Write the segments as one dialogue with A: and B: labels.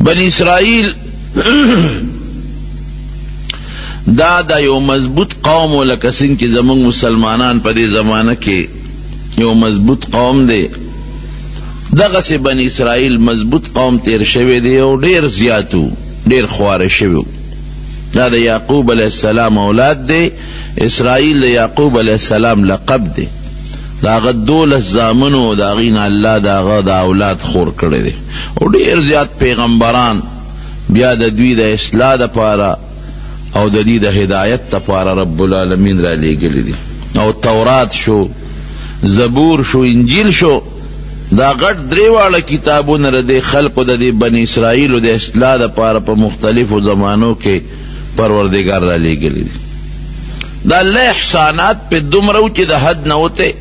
A: بنی اسرائیل دا یو مضبوط قوم و لکه څنګه چې زموږ مسلمانان په دې زمانه کې یو مضبوط قوم دی، دغسې بنی اسرائیل مضبوط قوم تیر شوی دی او ډیر زیاتو، ډیر خواره شوی. دا د یعقوب علیہ السلام اولاد دی. اسرائیل د یعقوب علیہ السلام لقب دی. دا هغه 12 زامنو د هغې نه الله د هغه د اولاد خور کړی دی او ډیر زیات پیغمبران بیا د دوی د اصلاح دپاره او د دې د هدایت دپاره رب العالمین را لیږلي دي. او تورات شو، زبور شو، انجیل شو، دا غټ درې واړه کتابونه د دې خلقو د دې بني اسرائیلو د اصلاح دپاره په مختلفو زمانو کې پروردګار را لیږلي دي. دا الله احسانات په دومره و چې د حد نه وته،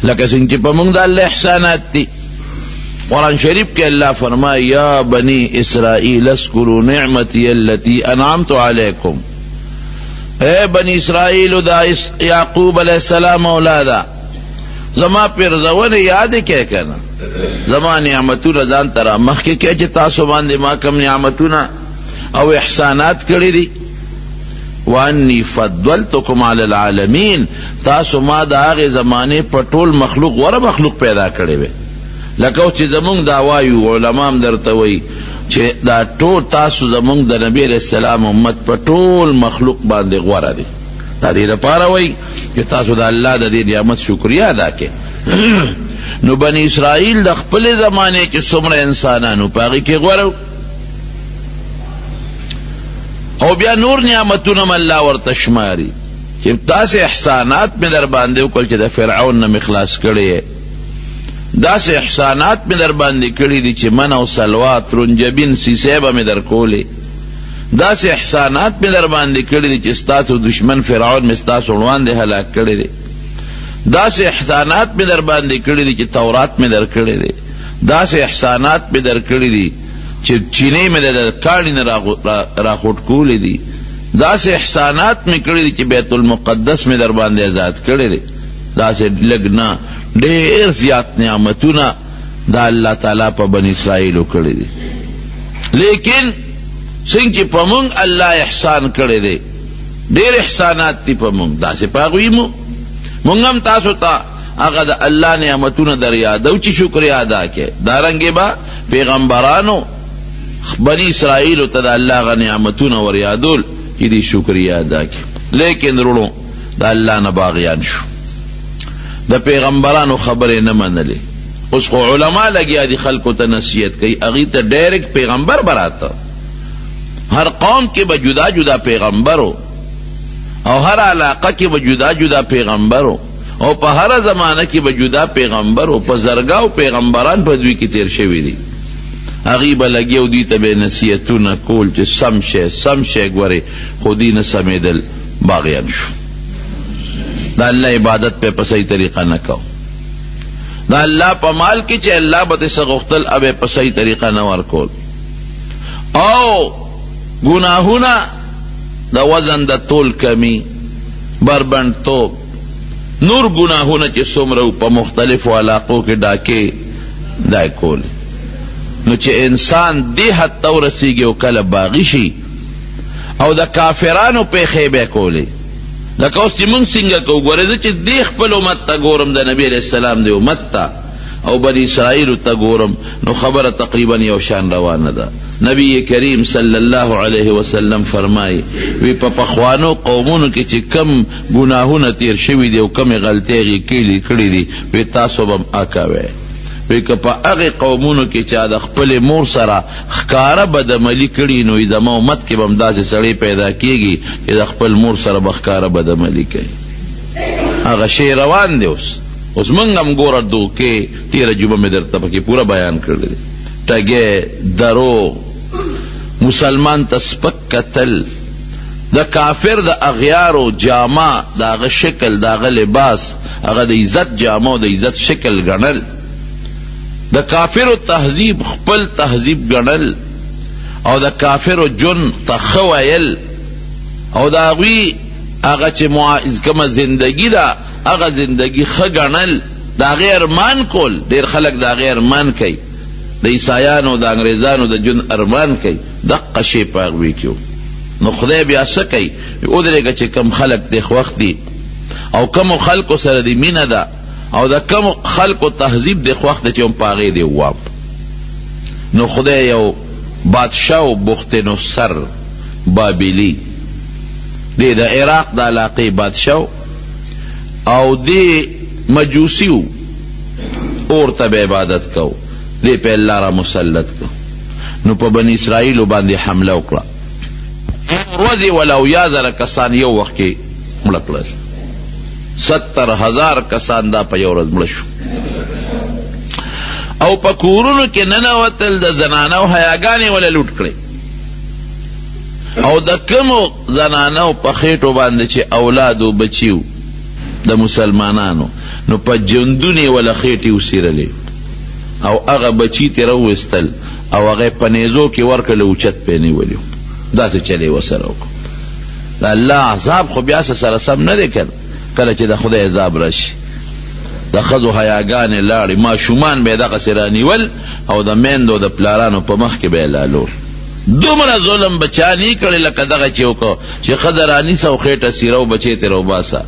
A: لکه څنګه چې په موږ د الله احسانات دي. قرآن شریف کې الله فرمایي یا بنی اسرائیل اذکروا نعمتی التي انعمت علیکم. اے بنی اسرائیل دا یعقوب علیہ السلام اولادا زما پیرزونه یاد کې کنه، زما نعمتونه ځان ترا مخکې کې چې تاسو باندې ما کوم نعمتونه او احسانات کړی دي. وانی فضلتکم علی العالمین، تاسو ما د هغې زمانې په ټول مخلوق غوره مخلوق پیدا کړی وی. لکه اوس چې زمونږ دا وایو علما هم درته وایي چې دا ټول تاسو زمونږ د نبی علیہ السلام امت په ټول مخلوق باندې غوره دی. دا دې دپاره وایي چې تاسو د الله د دې نعمت شکریه ادا کړئ. نو بني اسرائیل د خپلې زمانې کې څومره انسانانو په هغې کې غوره او بیا نور نعمتونه م الله ورته شماري چې داسې احسانات مې در باندې وکړل چې د فرعون نه مې خلاص کړی، داسې احسانات مې در باندې کړي دي چې من او سلوات رنجبین سیسې به مې در کولې، داسې احسانات مې در باندې کړي دي چې ستاسو دشمن فرعون مې ستاسو وړاندې هلاک کړی دی، داسې احسانات مې در باندې کړي دي چې تورات مې در کړی دی، داسې احسانات مې در کړي دي چې چینې مې د کاڼي نه راخوټ کولې دي، داسې احسانات مې کړي دي چې بیت المقدس مې در باندې آزاد کړی دی. داسې لږ نه، ډیر زیات نعمتونه دا الله تعالی په بنی اسرائیلو کړی دي. لیکن څنګه چې په موږ الله احسان کړی دی، ډیر احسانات دي په موږ، داسې په هغوی موږ هم تاسو ته هغه د الله نعمتونه در یادو چې شکر ادا کړئ. دارنګې به پیغمبرانو بنی اسرائیلو ته د الله هغه نعمتونه ور یادول چې دې شکر ادا کړي. لیکن وروڼو د الله نه باغیان شو، د پیغمبرانو خبرې نه منلې. اوس خو علما لګیا دي خلکو ته نصیحت کوي، هغې ته ډایرکټ پیغمبر براته. هر قوم کې به جدا جدا پیغمبرو او هر علاقه کې به جدا جدا پیغمبرو او په هر زمانه کې به جدا پیغمبرو، په زرګاو پیغمبران په دوی کې تیر شوي دي. هغې به لګیا دوی ته به نصیحتونه کول چې سم شی سم شی ګورې، خو دوی نه سمېدل، باغیان شو. دا اللہ عبادت پہ پسئی طریقہ نہ کو، دا اللہ پا مال کی چے اللہ بتے سغختل اب پسئی طریقہ نہ ورکول، او گناہونا دا وزن دا طول کمی بربند توب نور گناہونا چے سمرو پا مختلف علاقوں کے ڈاکے دائی کول. نو چے انسان دی حد تو رسیگی و کل باغیشی او دا کافرانو پہ خیبے کولی. لکه اوس چې مونږ څنګه کوو، ګورې زه چې دې خپل امت ته ګورم، د نبي علیہ السلام دی امت ته او بني اسرائیلو ته ګورم، نو خبره تقریبا یو شان روانه ده. نبی کریم صلی الله علیه وسلم فرمایي وی په پخوانو قومونو کې چې کم ګناهونه تیر شوي دي او کمې غلطۍ کړي دي، وی تاسو به اکوئ. وی که په هغې قومونو کې چا د خپلې مور سره ښکاره بدعملي کړي، نو زما امت کې به هم داسې سړی پیدا کېږي چې د خپل مور سره به ښکاره بدعملي کوي. هغه شی روان دی. اوس موږ هم ګوره دوکې تېره جمعه مې درته پکې پوره بیان کړی دی، ټګې، دروغ، مسلمان ته سپک کتل، د کافر د اغیارو جامه، د هغه شکل، د هغه لباس، هغه د عزت جامه او د عزت شکل ګڼل، د کافرو تهذیب خپل تهذیب ګڼل او د کافرو جن ته ښه ویل او د هغوی هغه چې کومه زندگی ده هغه زندگی ښه ګڼل، د هغې ارمان کول. ډېر خلک د هغې ارمان کوي د عیسایانو د انګریزانو د جون ارمان کوي دقه شی په هغوی کې و. نو خدای بیا څه کوي؟ ودرېږه چې کم خلک د خوښ دي او کمو خلکو سره د مینه ده او د کمو خلکو تهذیب د خوښ ده چې هم په هغې دې ووام. نو خدای یو بادشاه و بخت نصر بابلی دی د عراق د علاقې بادشاه او دی مجوسی و اور ته به عبادت کو دی په الله را مسلط کو. نو په بني اسرائیلو باندې حمله وکړه. ورځې ولا یا زره کسان یو وخت کې مړه کړل. 70,000 کسان دا په یو ورځ مړه شو. او په کورونو کې ننوتل د زنانو حیاګانې ولا لوټ کړې او د کومو زنانو په خېټو باندې چې اولاد و بچیو د مسلمانانو نو په جندونې ولا خېټې وسیرلې او هغه بچی ترې راوویستل او هغه په نیزو کې ورکړل اوچت پې نیولي. داسې چلې ورسره وکړو. د الله عذاب خو بیا سره سم نه دی کړ. کله چې د خدای عذاب راشي د ښځو حیاګانې لاړې ماشومان به یې دغسې رانیول او د میندو د پلارانو په مخ کې به یې لالور. دومره ظلم بچا نه کړی لکه دغه چې وکړو چې ښځه رانیسه او خېټه سیره او بچی ترې راوباسه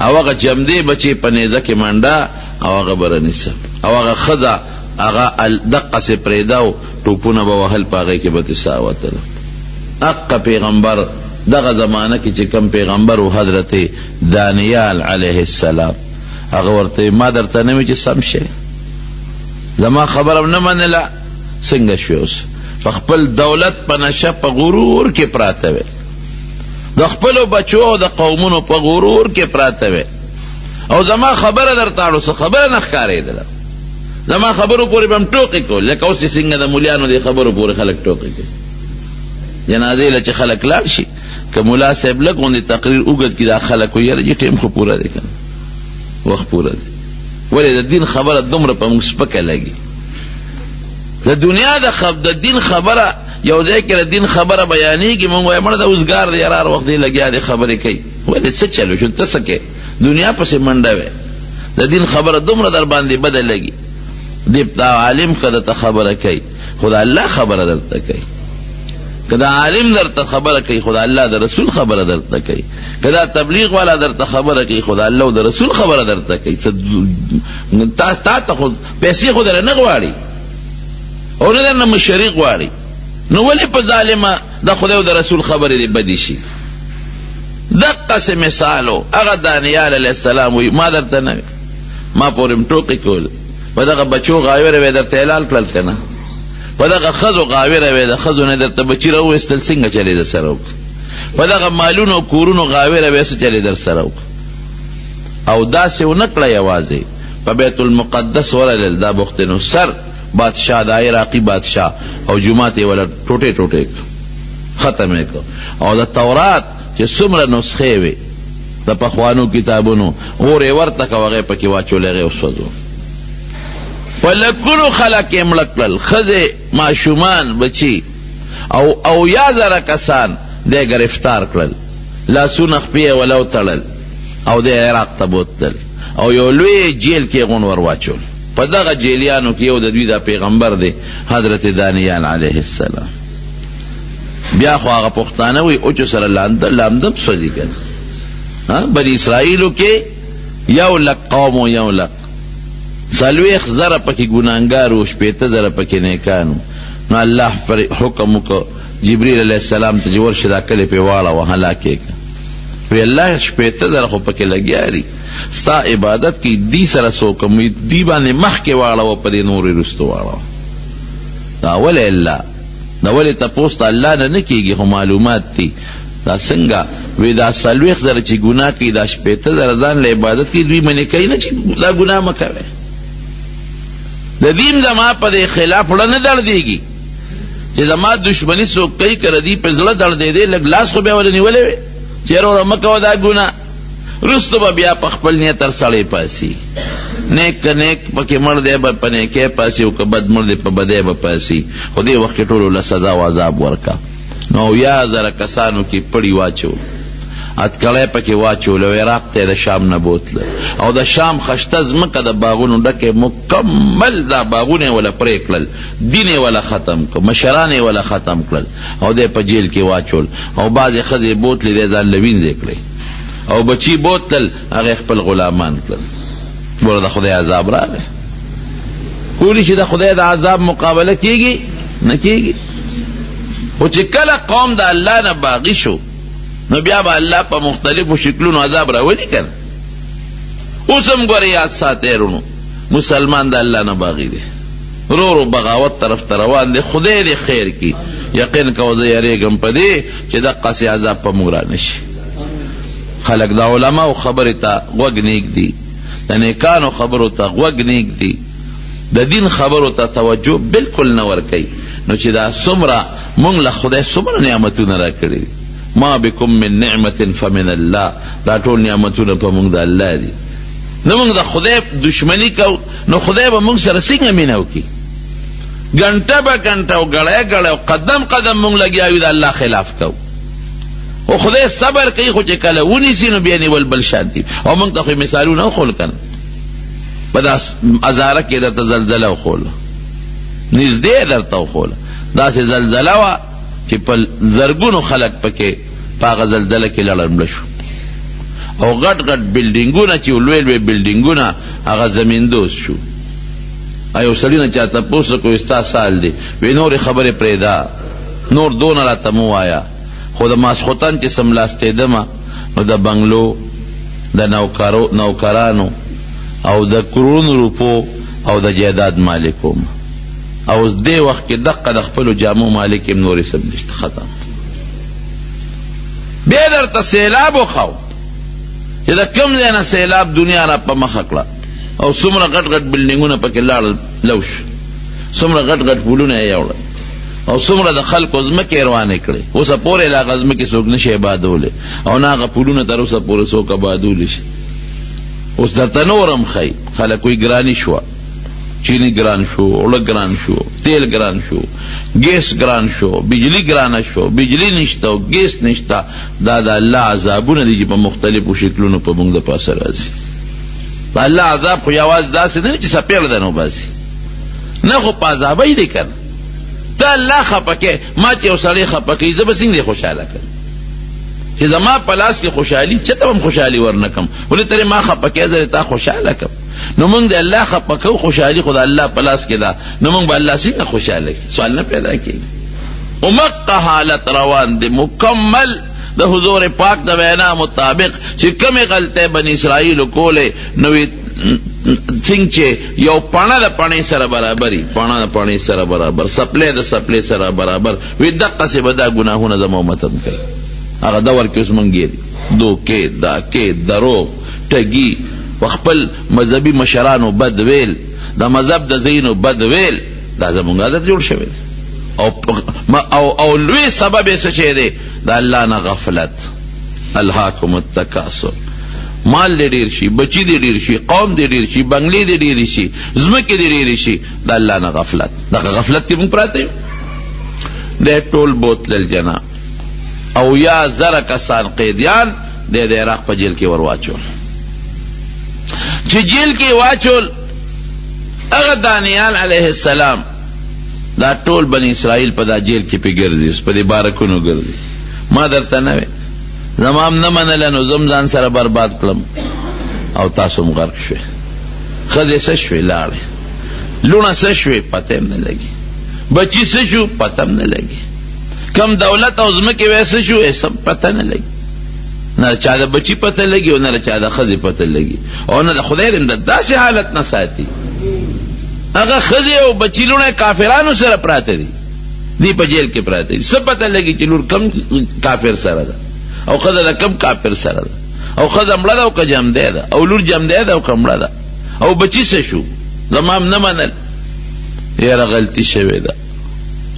A: او هغه جمدې بچی په نیزه کې منډه او هغه به رانیسه او هغه ښځه هغه دقسې پرېږده او ټوپونه به وهل په هغې کې به کیسه وتله. حق پیغمبر دغه زمانه کې چې کم پیغمبر و حضرت دانیال علیه السلام هغه ورته ما درته نه وي چې سم شي زما خبره نه منله څنګه شوې اوس په خپل دولت په نشه په غرور کې پراته وې د خپلو بچو او د قومونو په غرور کې پراته وې او زما خبره درته اړو څه خبره نه ښکارېدله زما خبرو پورې به هم ټوقې کول لکه اوس چې څنګه د مولیانو دې خبرو پورې خلک ټوقې کوي. جنازې له چې خلک لاړ شي که ملا صاحب لږ غوندې تقریر اوږد کړي دا خلک وایي یاره ټیم خو پوره دی که نه وخت پوره دی. ولې د دین خبره دومره په موږ سپکه لګي. د دنیا د دین خبره یو ځای کې د دین خبره بیانېږي موږ وایو مړه د اوزګار دی یاره هر وخت دی لګیا دی خبرې کوي. ولې څه چلو شو ته څه کوې دنیا پسې منډه وې د دین خبره دومره در باندې بده لګي. دی عالم که درته خبره کوي خو د الله خبره درته کوي که دا عالم درته خبره کوي خو د الله د رسول خبره درته کوي که دا تبلیغ والا درته خبره کوي خو د الله او د رسول خبره درته کوي. تا ته خو پیسې خو در نه غواړي او نه در نه مشري غواړي نو ولې په ظالمه د خدای او د رسول خبرې دې بدې شي. دقسې مثالو هغه دانیال علیه السلام وایي ما درته نه وي ما پورې م ټوقې کول په دغه بچو غاویره وې درته اعلان کړل که نه په دغه ښځو غاویره وې د ښځو نه درته بچي راوویستل څنګه چلې در سره وکړه په دغه مالونو کورونو غاویره وې څه چلې در سره وکړه او داسې ونه کړه یوازې په بیت المقدس ورلل دا بخت نصر بادشاه دا عراقي بادشاه او جومات یې ولا ټوټې ټوټې ختم یې کړ او د تورات چې څومره نسخې وې د پخوانو کتابونو اور یې ورته که هغې پکې واچول هغې وسوځو په لکونو خلک یې مړه کړل ښځې ماشومان بچي او یا زره کسان دی ګرفتار کړل لاسونه خپې یې ولو تړل او دی عراق ته بوتل او یو لوی جیل کې غون ور واچول په دغه جیلیانو کې یو د دوی دا پیغمبر دی حضرت دانیال علیه السلام. بیا خو هغه پښتانه وایي اوچو سره لامدم سوځي که نه بني اسرائیلو کې 100,000 قوم و 100,000 څلوېښت زره پکې ګناهګار و 15 زره پکې نیکان نو الله پر حکم وکړ جبریل علیه السلام ته چې ورشه دا کلې پې واړوه هلاک یې کړه وی الله 15 زره خو پکې لګیا دي ستا عبادت کې دی سره څوک دی باندې مخکې واړوه په دې نورې وروستو واړوه دا ولې الله دا ولې تپوس ته الله نه کېږي خو معلومات دي دا څنګه وی دا 40 زره چې ګناه کوي دا 15 زره ځان له عبادت کې دوی منې کوي نه چې دا ګناه مه کوئ د دین زما په دې خلاف وړه نه دړدېږي چې زما دشمني څوک کوي که ردي په زړه دړدېدی لږ لاس خو بیا ورته نیولی وی چې وروره مه کوه دا ګناه رستو به بیا په خپل نیت هر سړی پاسي نیک که نیک پکې مړ دی به په نیکۍ پاسي او که بد مړ دی په بدۍ به پاسي خو دې وخت کې ټولو له سزا او عذاب ورکه نو 10,000 کسانو کې پړی واچو اتکړی پکې واچول او عراق ته د شام نه بوتله او د شام خشته ځمکه د باغونو ډکې مکمل دا باغونه ولا پرې کړل دین یې ولا ختم کړ مشران یې ولا ختم کړل او دی په جیل کې واچول او بعضې ښځې بوتلې دی ځان له وینځې کړې او بچي بوتلل هغې خپل غلامان کړل ګوره د خدای عذاب راغی کولی چې د خدای د عذاب مقابله کیږي نه کیږي خو چې کله قوم د الله نه باغی شو نو بیا به الله په مختلفو شکلونو عذاب راولي کنه اوس هم ګوره یاد ساتئ رونو مسلمان د الله نه باغی دی رو رو بغاوت طرف ته روان دی خدای دې خیر کی یقین کوه زه یریږم په دې چې دقسې عذاب په موږ رانشي خلک د علماو خبرې ته غوږ نیږدي د نیکانو خبرو ته غوږ نیږدي د دین خبرو ته توجه بالکل نه ورکوي نو چې دا څومره مونږ له خدای څومره نعمتونه راکړي دي ما بكم من نعمت فمن الله دا ټول نعمتونه په مونږ د الله دي نو مونږ د خدای دشمنی کو نو خدای به مونږ سره څنګه مینه وکړي ګنټه به ګنټه او ګړی ګړی او قدم قدم مونږ لګیا یو د الله خلاف کو او خدای صبر کوي خو چې کله ونیسي نو بیا نیول بل شانتي او مونږ ته خو مثالونه وښول کنه په دا ازاره کې درته زلزله وښوله نږدې درته وښوله داسې زلزله وه چې په زرګونو خلک پکې په هغه زلزله کې لړمړه شو او غټ غټ بلډینګونه چې لوی لوی بلډینګونه هغه زمیندوز شو یو سړي نه چا تپوس وکړو ستا سال دی وی نورې خبرې پرېږده نور دونه راته مه وایه خو د ماسخوتن چې سملاستېدمه نو د بنګلو د نوکرانو او د کرونو روپو او د جایداد مالکوم او اوس دې وخت کې دقه د خپلو جامو مالک یم نورې سم نشته ختم بیا درته سیلاب وښو چې د کوم ځای نه سیلاب دنیا را په مخه کړه او څومره غټ غټ بلډینګونه پکې لاړل لوش څومره غټ غټ پلونه یې یوړل او څومره د خلکو ځمکې روانې کړې اوسه پورې له هغه ځمکې څوک نشي آبادولی او نه هغه پلونه تر اوسه پورې څوک آبادولی شي اوس درته نورم ښایي خلک وایي ګراني شوه چینی ګران شو اوړه ګران شو تیل ګران شو ګیس ګران شو بجلی ګرانه شو بجلی نشته او ګیس نشته دا د الله عذابونه دي چې په مختلفو شکلونو په موږ د پاسه راځي په الله عذاب خو یوازې داسې نه چې څپېړه ده نو باسي نه خو په عذابی دی کنه ته الله خفه کې ما چې یو سړی خفه کوي زه به څنګه خوشحاله کړم چې زما په لاس کې خوشحالي چېته به هم خوشحالي ورنه کړم ولې ترې ما خفه کې زه تا خوشحاله کړم نو موږ د الله خفه کوو خوشحالي خو د الله په لاس کې ده نو موږ به الله څنګه خوشحاله کړي سوال نه پیدا کېږي ومقه حالت روان دی مکمل د حضور پاک د وینا مطابق چې کومې غلطۍ بني اسرائیلو کولې نو څنګه چې یو پاڼه د پاڼې سره برابري پاڼه د پاڼې سره برابر سپلی د سپلی سره برابر وي دقسې به دا ګناهونه زما امت هم کوي هغه دور کې اوس موږ ګیري دوکې داکې دروغ ټګي خپل مذهبي مشرانو بد ویل د مذهب د ځایونو بد ویل دا زموږ عادت جوړ شوی دی او لوی سبب یې څه شی دی د الله نه غفلت الهاکم التکاثر مال دې ډېر شي بچي دې ډېر شي قوم دې ډېر شي بنګلې دې ډېرې شي ځمکې دې ډېرې شي د الله نه غفلت دغه غفلت کې موږ پراته یو دی ټول بوتلل جنا او یا زره کسان قیدیان دی د عراق په جیل کې ور واچول چې جیل کې واچول هغه دانیال علیه السلام دا ټول بنی اسرائیل په دا جیل کې پې ګرځي اوس په دې بارکونو ګرځي ما درته نه وې زمام نه منله نو زم ځان سره برباد کړم او تاسو هم غرق شوې ښځې څه شوې لاړې لوڼه څه شوې پته هم نه لګي بچي څه شو پته هم نه لګي کم دولت او ځمکې وی څه شو سم پته نه لګي نه چا د بچي پته لګي او نه چا د ښځې پته لګي او نه د خدای د داسې حالت نه ساتي هغه ښځې او بچي لوڼه کافرانو سره پراته دي دی په جیل کې پراته دي څه پته لګي چې لور کم کافر سره ده او ښځه د کم کافر سره ده او ښځه مړه ده او که جمدی ده او لور جمدی ده او که مړه ده او بچي څه شو زما هم نه منل یاره غلطي شوې ده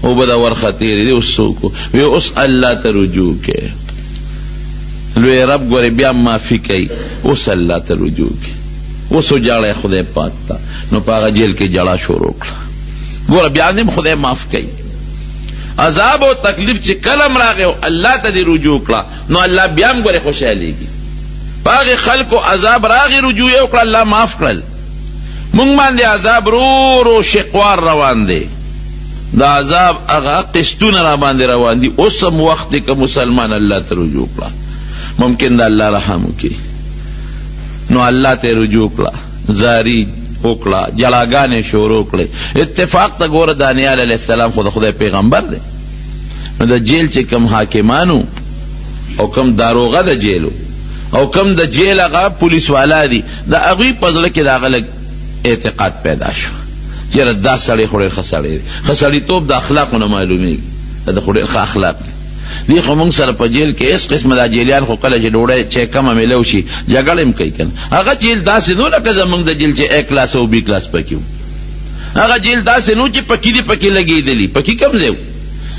A: او به دا ورخه تېرې دي اوس څوک وی اوس الله ته رجوع کې لوی رب ګورې بیا معافي کوي اوس الله ته رجوع کې اوس وجاړی خدای پاک ته نو په هغه جیل کې جړه شروع کړه ګوره بیا هم خدای معاف کوي عذاب او تکلیف چې کلم راغی الله ته دې رجوع کړه نو الله بیا هم ګوره خوشحالېږي. باغې خلکو عذاب راغی رجوع یې وکړه الله معاف کړل. مونږ باندې عذاب رو رو شقوار روان دی. دا عذاب هغه قسطونه را باندې روان دي. اوس هم وخت دی که مسلمان الله ته رجوع کړه ممکن دا الله رحم وکړي. نو الله ته رجوع کړه زاری وکړه جلاګانې شروع کړې. اتفاق ته ګوره دانیال علیه السلام خو د خدای پیغمبر دی. نو د جیل چې کم حاکمانو او کم داروغه د جیلو او کم د جیل هغه پولیس والا دي د هغوی په زړه کې د هغه لږ اعتقاد پیدا شو چېره دا سړی خو ډېر ښه سړی دی. ښه سړیتوب د اخلاقو نه معلومېږي د خو ډېر ښه اخلاق دی. دی خو موږ سره په جیل کې هېڅ قسمه دا جیلیان خو کله چې ډوډۍ چې کمه میلو شي جګړه هم کوي که نه. هغه جیل داسې نو لکه زموږ د جیل چې A کلاس او B کلاس پکې و. هغه جیل داسې نو چې پکې دې پکې لګېدلي پکې کم ځای و.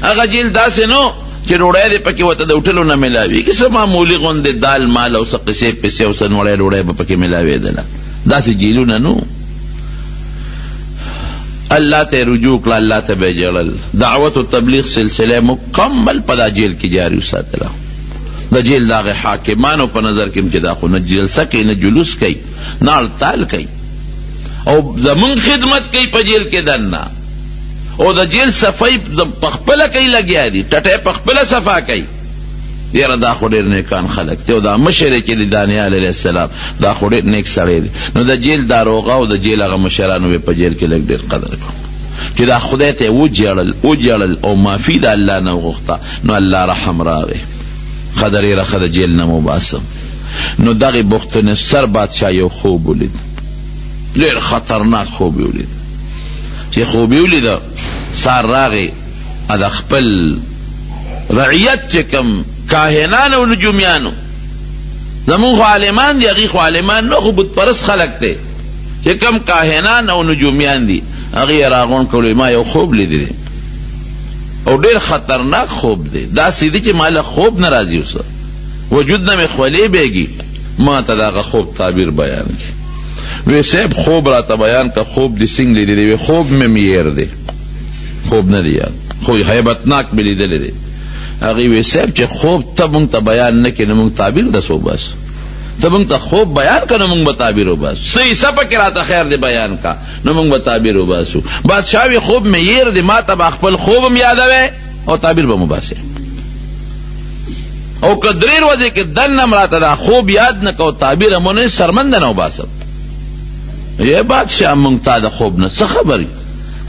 A: هغه جیل داسې نو چې ډوډۍ دې پکې ورته د هوټلو نه میلاوېږي څه معمولي غوندې دال مال او څه قصې پسې او څه نوړی ډوډۍ به پکې میلاوېدله. داسې جیلونه نو. الله ته رجوع کړه الله ته به جړل. دعوت و تبلیغ سلسله مکمل په دا جیل کې جاری وساتله. د جیل د هغې حاکمانو په نظر کې چې دا خو نه جلسه کوي نه جلوس کوي نه هړتال کوي او زمونږ خدمت کوي په جیل کې دننه او د جیل صفائی پخپله کوي لګیا دي ټټۍ پخپله صفا کوي. یاره دا خو ډېر نیکان خلک دی او دا مشر یې چې د دانیال علیه السلام دا خو ډېر نیک سړی دی. نو د جیل داروغه او د جیل هغه مشرانو به په جیل کې لږ ډېر قدر کړو چې دا خدای ته وجړل او معافي د الله نه وغوښته نو الله رحم راغی. ښه ډېره ښه د جیل نه مباسم. نو دغې بختنصر بادشاه یو خوب ولید ډېر خطرناک خوب یې ولید. چې خوب یې ولیده سار راغی د خپل رعیت چې کم کاهنان او نجومیانو زمون خو عالمان دي هغې خو عالمان نه خو بتپرست خلک دی چې کم کاهنان او نجومیان دي هغې یې راغونډ کړلو ما یو خوب لیدی دی او ډېر خطرناک خوب دی. داسې دی چې ما له خوب نه راځي اوسه وجود نه مې خولې بیږي ما ته د هغه خوب تعبیر بیان کړي. وی صاحب خوب راته بیان که خوب دې څنګه لیدی دی؟ وی خوب مې میر دی خوب نه دی یاد خو هیبتناک مې لیدلی دی. هغې وی صاحب چې خوب ته مونږ ته بیان نه کړې نو مونږ تعبیر دس وباسو. ته مونږ ته خوب بیان که نو مونږ به تعبیر وباسو. څه حصه پکې راته خیر دی بیان که نو مونږ به تعبیر وباسو. بادشاه وی خوب مې ییر دی ما ته به خپل خوب هم یادوی او تعبیر به مو باسې او که درې ورځې کې دننه م راته دا خوب یاد نه که او تعبیر هم ونه سرمنده نه وباسم. ای بادشاه مونږ تا د خوب نه څه خبر یو؟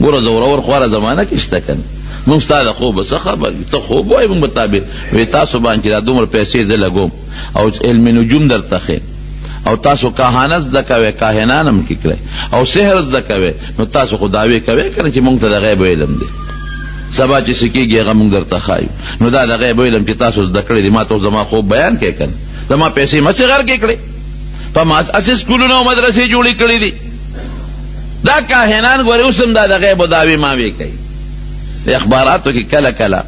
A: ګوره زورور خواره زمانه کې شته که نه مونږ ستا د خوبه څه خبر یو؟ ته خوب وایې مونږ به تعبیر. وی تاسو باندې چې دا دومره پیسې زه لګوم او علم نجوم درته ښیم او تاسو کاهانه زده کوئ کاهنان هم کې کړئ او سحر زده کوئ نو تاسو خو دعوې کوئ که نه چې مونږ ته د غیب علم دی. سبا چې څه کېږي هغه مونږ درته ښایو. نو دا د غیب علم چې تاسو زده کړی دی ما ته زما خوب بیان کړئ که نه زما پیسې مه صغر کې کړئ. په ما اسې سکولونه او مدرسې جوړې کړي دي دا کاهنان ګورې اوس هم دا د غیب و دعوې ماوې کوي. د اخباراتو کې کله کله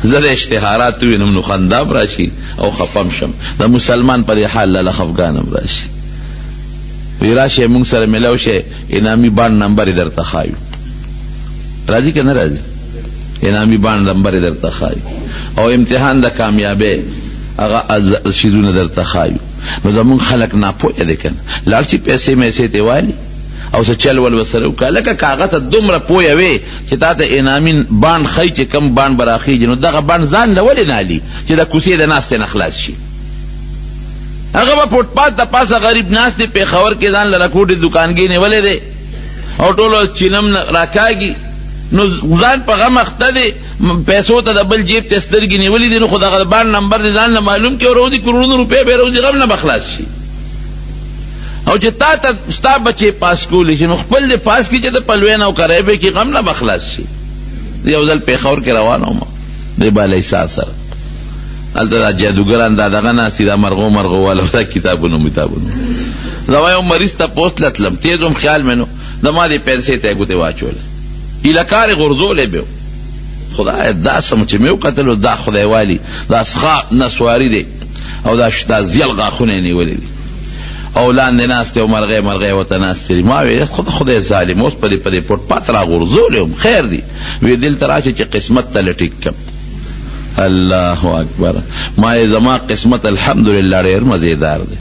A: زه د اشتهارات وینم نو خندام راشي او خفم شم. د مسلمان په دې حال له خفګانم راشي. وی راشئ مونږ سره میلاو شئ انعامي بانډ نمبر یې درته ښایو. راځي که نه راځي؟ انعامي بانډ نمبر یې درته ښایو او امتحان د کامیابۍ هغه شیزونه درته ښایو. نو زمونږ خلک ناپوهه دی که نه لاړ چې پیسې میسې ته والي او څه چل ول ورسره وکړه لکه که هغه ته دومره پوهه وې چې تا ته انعامي بانډ ښایي چې کم بانډ به راخېږي نو دغه بانډ ځان له ولې نه هلي چې د کوڅې د ناستې نه خلاص شي. هغه به فوټپات د پاسه غریب ناست دی پېښور کې ځان له رکوټې دوکانګۍ نیولی دی او ټولو چینم راکاږي نو ځان په غم اخته دی پیسو ته د بل جیب ته سترګې نیولي دي نو خو دغه بانډ نمبر دې ځان له معلوم کړي او روزي کروڑونو روپۍ به روزي غم نه به خلاص شي. او چې تا ته ستا بچې پاس کولی شي نو خپل دې پاس کړي چې د پلوین او کریبې کې غم نه به خلاص شي. یو ځل پېښور کې روان وم د بالاحصار سره هلته دا جادوګران دا دغه ناستي دا مرغو والا دا کتابونو زما یو مریض ته پوست له تلم تېز وم خیال مې نو زما دې پیسې ته یې ګوتې واچولې ایله کار یې غورځولی به خدای دا سم چې مې وکتلو دا خدای والي دا سخا نسواري دی او دا زیل غاښونه یې نیولي دي او لاندې ناست او مرغۍ ورته ناستې دي. ما وی خدای ظالم اوس په دې فوټ پات راغورځولی وم، خیر دی. وی دلته راشه چې قسمت ته لټیک کم. الله اکبر. ما یې زما قسمت الحمدلله ډېر مزیدار دی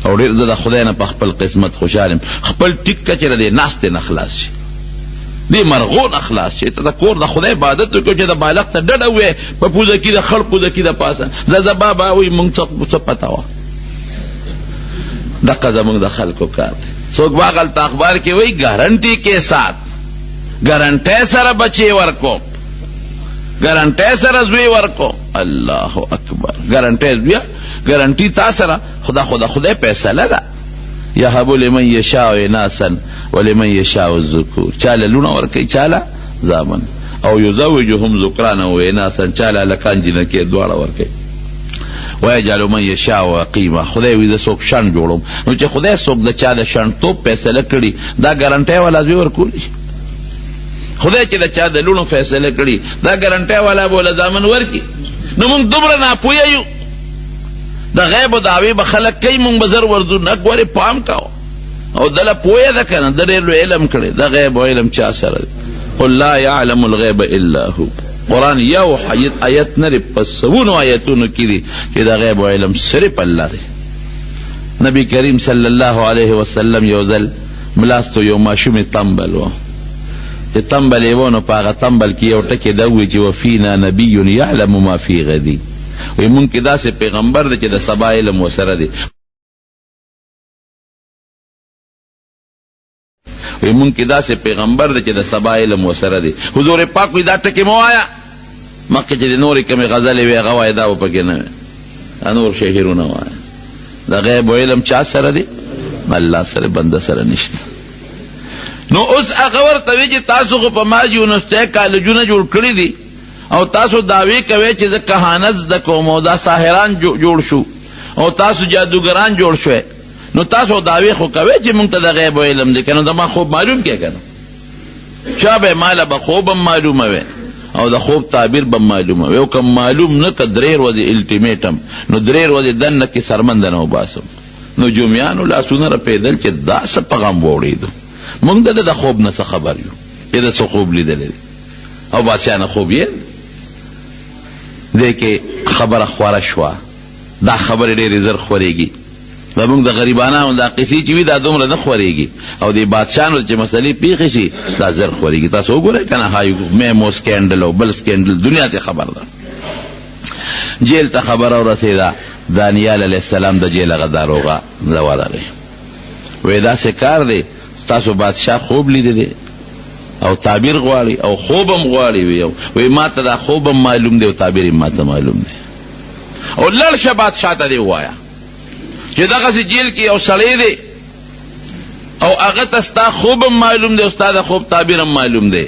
A: او ډېر زه د خدای نه په خپل قسمت خوشحال یم. خپل ټیک که چېرې د ناستې نه خلاص شي، دې مرغو نه خلاص شي، ته د کور د خدای عبادت وکړو چې د بالغ ته ډډه ووایې په پوزه کې د خړ پوزه کې د پاسه زه بابا وایي مونږ څه پته وه. دقه زمونږ د خلکو کار دی. څوک به هغلته اخبار کې وایي ګارنټي کې سات، ګارنټۍ سره بچې ورکو، ګارنټۍ سره زوی ورکو. الله اکبر. ګارنټۍ زویه، ګارنټي تا سره خدای فیصله ده. یهب لمن یشاء اناسا ولمن یشاء الذکور. چاله لونه ورکوي، چاله زامن. او یزوجهم ذکرانا و اناسا، چاله هلکان جنکې دواړه ورکوي. ویجعل من یشاء عقیما. خدای وي زه څوک شڼ جوړوم. نو چې خدای څوک د چا د شڼتوب فیصله کړي، دا ګارنټۍ والا زوی ورکولی شي؟ خدای چې د چا د لونو فیصله کړي، دا ګارنټۍ والا به له زامن ورکي؟ نو موږ دومره ناپوهه یو. د غیب دعوی به خلک کوي، موږ به زر ورځو نه ګورې پام کوو. او دله پوهه ده که نه، د ډېر لوی علم کړی. د غیب او علم چا سره دی؟ قل لا یعلم الغیب الا هو. قرآن یو آیت نه دی، په سوونو آیتونو کې دي چې د غیب او علم صرف الله دی. نبی کریم صلی الله علیه وسلم یو ځل ملاستو یو ماشومې تمبل و، چې تمبل یې و نو په هغه تمبل کې یو ټکې ده ووایي چې وفینا نبی یعلم ما فی غدی. وی مونږ کې داسې پیغمبر دی چې د سبا علم ورسره دی. وی مونږ کې داسې پیغمبر دی چې د سبا علم ورسره دی. حضور پاک وی دا ټکې مه وایه، مخکې چې د نورې کمې غزلې وی هغه وایه، دا به پکې نه وی، دا نور شعرونه وایه. د غیب و علم چا سره دی؟ الله سره، بنده سره نشته. نو اوس هغه ورته وی چې تاسو خو په ما یونیورسټۍ کالجونه جوړ کړي دي او تاسو دعوی کوئ چې زه کهانت زده کوم او دا ساحران جوړ شو او تاسو جادوګران جوړ شوئ، نو تاسو دعوی خو کوئ چې مونږ ته د غیب و علم دی که نو زما خوب معلوم کړه که نه. چا به ماله به خوب هم معلومه وی او د خوب تعبیر به معلومه وی، او که معلوم نه که 3 ورځې الټیمیټم، نو 3 ورځې دننه کې سرمنده نه وباسم. نجومیانو لاسونه رپېدل چې دا څه پیغام واورېدو. مونږ د خوب نه څه خبر یو چې د څه خوب لیدلی دی او بادشاه نه خوب یې دی کې خبره خوره شوه. دا خبرې ډېرې زر خورېږي. زمونږ د غریبانو دا قصې چې وي دا دومره نه خورېږي، او د بادشاهانو چې مسلې پیښې شي دا زر خورېږي. تاسو وګورئ که نه، های میمو سکینډل او بل سکینډل دنیا ته خبر ده. جیل ته خبره ورسېده، دانیال علیه السلام د جیل هغه داروغه زه ورغی. وی داسې کار دی، تاسو بادشاه خوب لیدلی او تعبیر غواړي او خوب هم غواړي. وی ما ته دا خوب هم معلوم دی او تعبیر هم ما ته معلوم دی. او لړ شه بادشاه ته دې ووایه چې دغسې جیل کې یو سړی دی او هغه ته ستا خوب هم معلوم دی او ستا د خوب تعبیر هم معلوم دی،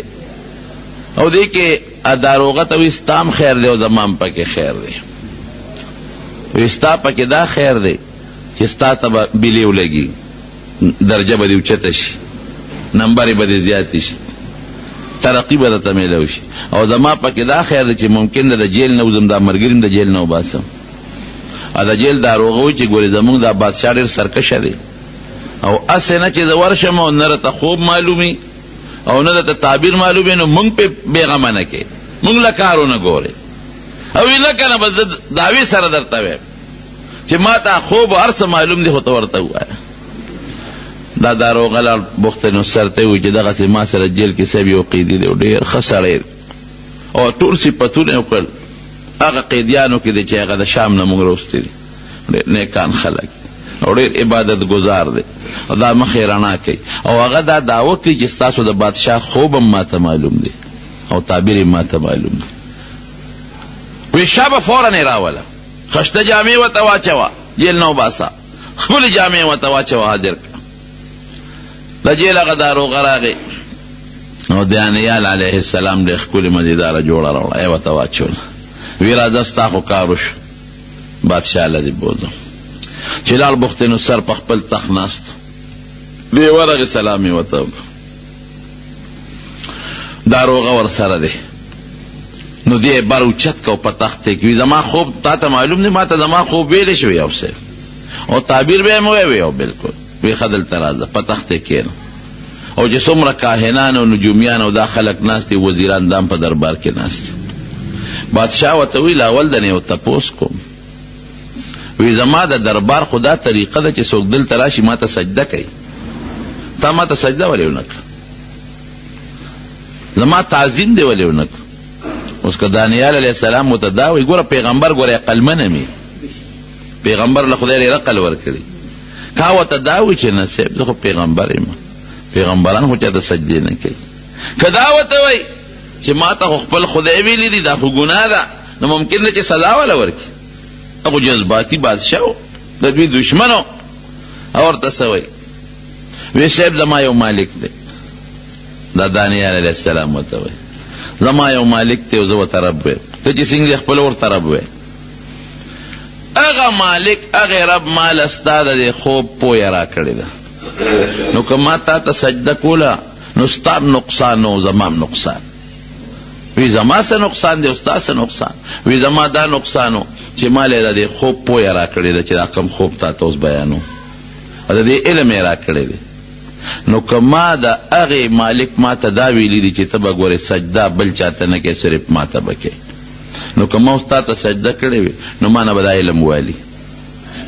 A: او دې کې داروغه ته وی ستا هم خیر دی او زما هم پکې خیر دی. وی ستا پکې دا خیر دی چې ستا ته به بیلې ولګي، درجه به دې اوچته شي، نمبرې به دې زیاتې شي، ترقی به درته میلاو شي. او زما پکې دا خیر دی چې ممکن ده د جیل نه وځم، دا ملګري د جیل نه وباسم. او د جیل داروغه وایي چې ګورې زمونږ دا بادشاه ډېر سرکشه دی او هسې نه چې زه ورشم او نه راته خوب معلومي او نه درته تعبیر معلومي، نو مونږ پې بېغمه نه کوې، مونږ له کارونه ګورې. او وی نه که نه به زه دعوې سره درته وایم چې ما ته خوب هر څه معلوم دی، خو ته ورته ووایه. دا داروغه لاړ بخت نصر ته وایي چې دغسې ما سره جیل کې صاحب یو قیدي دی او ډېر ښه سړی دی او ټول صفتونه یې وکړل. هغه قیدیانو کې دی چې هغه د شام نه موږ راوستي دي، ډېر نیکان خلک او ډېر عبادت گزار دی او دا مخې رڼا کوي. او هغه دا دعوه کوي چې ستاسو د بادشاه خوب هم ما ته معلوم دی او تعبیر هم ما ته معلوم دی. وی شابه فوراً یې راوله، خشته جامې ورته واچوه، جیل نه وباسه، ښکلې جامې ورته واچوه، حاضر کړه. د جیل هغه داروغه راغی او دانیال علیه السلام ډېر ښکلې مزیداره جوړه راوړه، یې ورته واچوله. وی راځه ستا خو کار وشو، بادشاه له دې بوځم. چې لاړ بخت نصر په خپل تخت ناست، دی ورغې سلام یې ورته وکړ. داروغه ورسره دی، نو دی بر اوچت کو په تخت کې وی زما خوب تا ته معلوم دی، ما ته زما خوب ویلی شوی یو څه، او تعبیر به مو وی او بالکل وی خدل ترازه پتخته کین او چې څومره کاهنان او نجومیان او دا خلک ناس دي وزیران دام په دربار کې ناس دي. بادشاہ ورته ویل اول د نه تپوس کوم وی زما د دربار خدا طریقه ده چې څوک دل تراشي ما ته سجده کوي تا ما ته سجده ولې ونه کړه زما تعظیم دی ولې ونه کړه. اوس که دانیال علیه السلام متداوی ګوره پیغمبر ګوره عقلمنه می پیغمبر له خدای ډېر عقل ورکړي کا ورته دا وایي چې نه صاحب زه خو پیغمبر یم پیغمبران خو چاته سجدې نه کوي که دا ورته وایي چې ما ته خو خپل خدای ویلی دي دا خو ګناه ده نو ممکن ده چې سزا وله ورکړي هغه جذباتي بادشاه و د دوی دشمن و او ورته څه وایي وی صاحب زما یو مالک دی دا دانیال علیه السلام ورته وایي زما یو مالک دی او زه ورته رب ویم ته چې څنګه خپل ورته رب وی اغا مالک اغا رب مال استا ده خوب پویا را کړی ده نو که ما تا ته سجده کوله نو ستا نقصان او زمام نقصان وی زما څه نقصان دی او ستا څه نقصان وی زما دا نقصان و چې ما له دې خوب پویا را کړی ده چې دا کوم خوب تا ته اوس بیانو د دې علم یې را کړی دی نو که ما د هغې مالک ما ته دا ویلی دی چې ته به ګورې سجده بل چاته نه کې صرف ما ته به کې نو که ما اوس تا ته سجده کړې وي نو ما نه به دا علم والي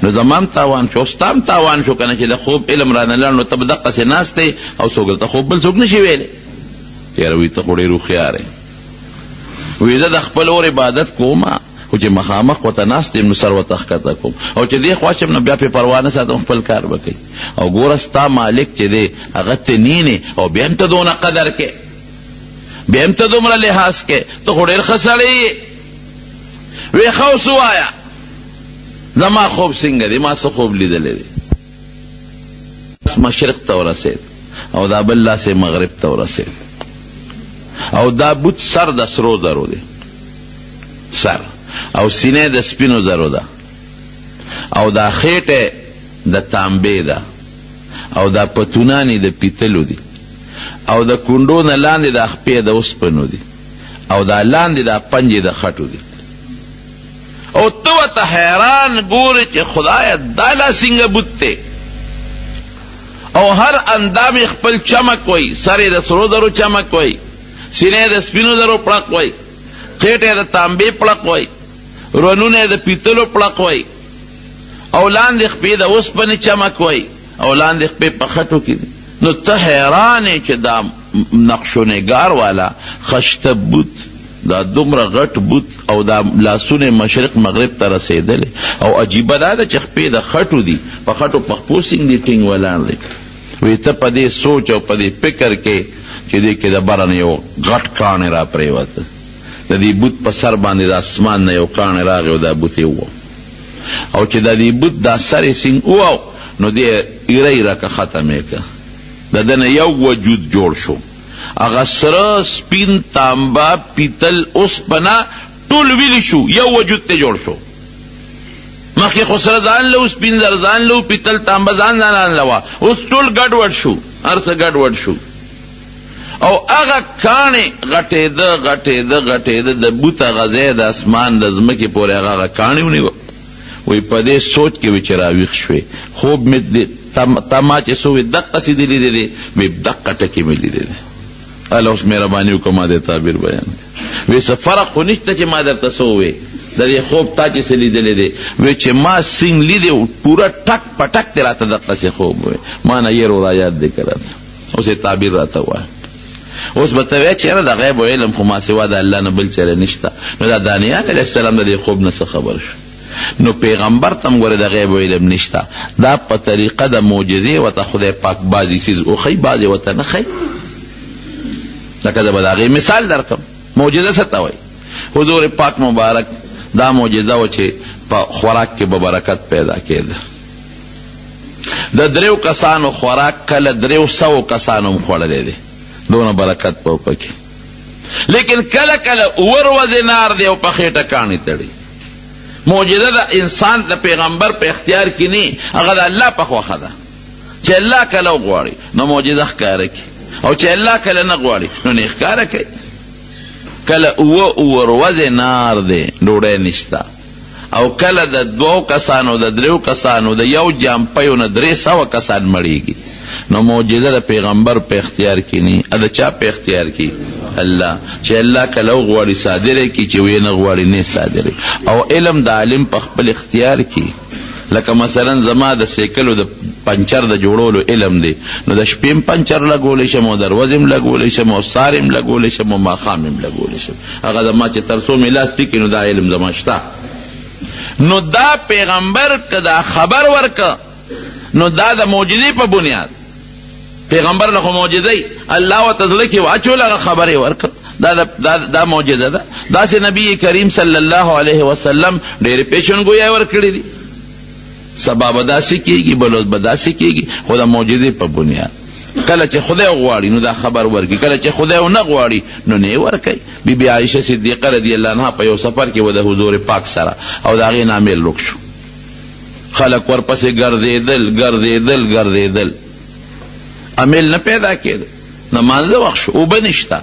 A: نو زمام تاوان شو ستا هم تاوان شو که نه چې د خوب علم رانه لاړ نو ته به دقسې ناست دی او څوک دلته خوب بل څوک نه شي ویلی یاره وی ته خو ډېر هوښیار یې وی زه د خپل اور عبادت کومه خو چې مخامخ ورته ناست یم نو سر ورته ښکته کوم او چې دې خوا شم نو بیا پې پروا نه ساتم خپل کار به کوي او ګوره ستا مالک چې دی هغه ته نینې او بیا هم ته دونه قدر کې بیا هم ته دومره لحاظ کې ته خو ډېر ښه سړی یې وی ښه اوس ووایه زما خوب څنګه دی ما څه خوب لیدلی دی مشرق ته ورسېد او دا بل لاسې مغرب ته ورسېد او دا بوت سر د سرو زرو دی سر او سینه د سپینو زرو ده او دا خېټه د تانبې ده او دا پتونانی د پیتلو دي او د کونډو نه لاندې د خپې د اوسپنو دي او دا لاندې د پنجې د خټو دي او ته ورته حیران ګورې چې خدایه دا لا څنګه بوت دی او هر اندام خپل چمک وی سر د سرو زرو چمک وی سینه د سپینو زرو پړق وی خېټه د تانبې پړق وی رونونه د پیتلو پړق وی او لاندې خپې د اوسپنې چمک وی او لاندې خپې په خټو کې نو ته حیران یې چې دا نقش و نگار والا خشته بوت دا دومره غټ بوت او دا لاسونه مشرق مغرب ته رسېدلی او عجیبه دا ده چې خپې د خټو دي په خټو پخپو سینګ دي ټینګ ولاړ دی وی ته په دې سوچ او په دې فکر کې چې دې کې د بره نه یو غټ کاڼی را پرېوته د دې بوت په سر باندې د اسمان نه یو کاڼی راغی او دا بوت یې وو او چې د دې بوت دا سر یې سینګ وو نو دې ایره ایره که ختم یې که د ده نه یو وجود جوړ شو هغه سره سپین تانبه پیتل اوسپنه ټول ویلی شو یو وجود ته جوړ شو مخکې خو سره ځان له سپین زر ځان له پیتل تانبه ځان له وه اوس ټول ګډوډ شو هر څه ګډوډ شو او هغه کاڼې غټېده د بوت هغه ځای د اسمان د ځمکې پورې هغه کاڼې ونیوه وی په دې سوچ کې وی چې راویښ شوې خوب مې تا ما چې څه وی دقسې دې لیدې دی وی دقه ټکې مې لیدې دی الله اوس مهرباني وکړه ما دې تعبیر بیان وی څه فرق خو نشته چې ما درته څه ووی د دې خوب تا چې څه لیدلی دی وی چې ما سینګ لیدې پوره ټک په ټک دې راته دقسې خوب وی ما نه یې رو رایاد دی که راته اوس یې تعبیر راته ووایه اوس به ته وایې چې یاره د غیب و علم خو ما سوا د الله نه بل چره نشته نو دا دانیال علیه السلام د دې خوب نه څه خبر شو نو پیغمبر تم ګوره د غیب و علم نشته دا په طریقه د معجزې ورته خدای پاک بعضې څیز وښیي بعضې ورته نه ښیي لکه زه به د هغې مثال درکړم معجزه څه ته وایي حضور پاک مبارک دا معجزه وه چې په خوراک کې به برکت پیدا کېده د 3 کسانو خوراک کله 300 کسانو هم خوړلی دی دونه برکت په پکې لیکن کله کله اور وزنار دی او په خېټه کاڼي تړي معجزه د انسان د پیغمبر په اختیار کې نه هغه د الله په خوښه ده چې الله کله وغواړي نو معجزه ښکاره کړي او چې الله کله نه غواړي نو نه ښکاره کوي کله اور وزنار دی ډوډۍ نشته او کله د 2 کسانو د 3 کسانو د یو جامپیو نه 300 کسان مړیږي. نو معجزه د پیغمبر په اختیار کې نه، د چا په اختیار کې؟ الله. چې الله کله غواړي صادره کی، چې وی نه غواړي نه صادره. او علم د عالم په خپل اختیار کې. لکه مثلا زما د سیکلو د پنچر د جوړولو علم دی، نو د شپیم پنچر لګولی شم او دروازم لګولی شم او سارم لګولی شم او ماښامم لګولی شم. هغه زما چې تر څو مې لاس ټیکي نو دا علم زما شته. نو دا پیغمبر که دا خبر ورکه نو دا د معجزې په بنیاد. پیغمبر له خو معجزه الله ورته زړه کې واچول، هغه خبرې ورکه. دا معجزه ده. داسې نبی کریم صلی الله علیه وسلم ډېرې پیشنګویۍ ورکړې دي. سبا به داسې کېږي، بلوز به داسې کېږي، خو د معجزې په بنیاد. کله چې خدای غواړي نو دا خبر ورکړي، کله چې خدای ونه غواړي نو نه ورکوي. بی بی عایشه صدیقه رضی الله عنها په یو سفر کې و د حضور پاک سره، او د هغې نه امیل رک شو. خلک ورپسې ګرځېدل، امیل نه پیدا کېده. نمانځه وخت شو، اوبه نشته.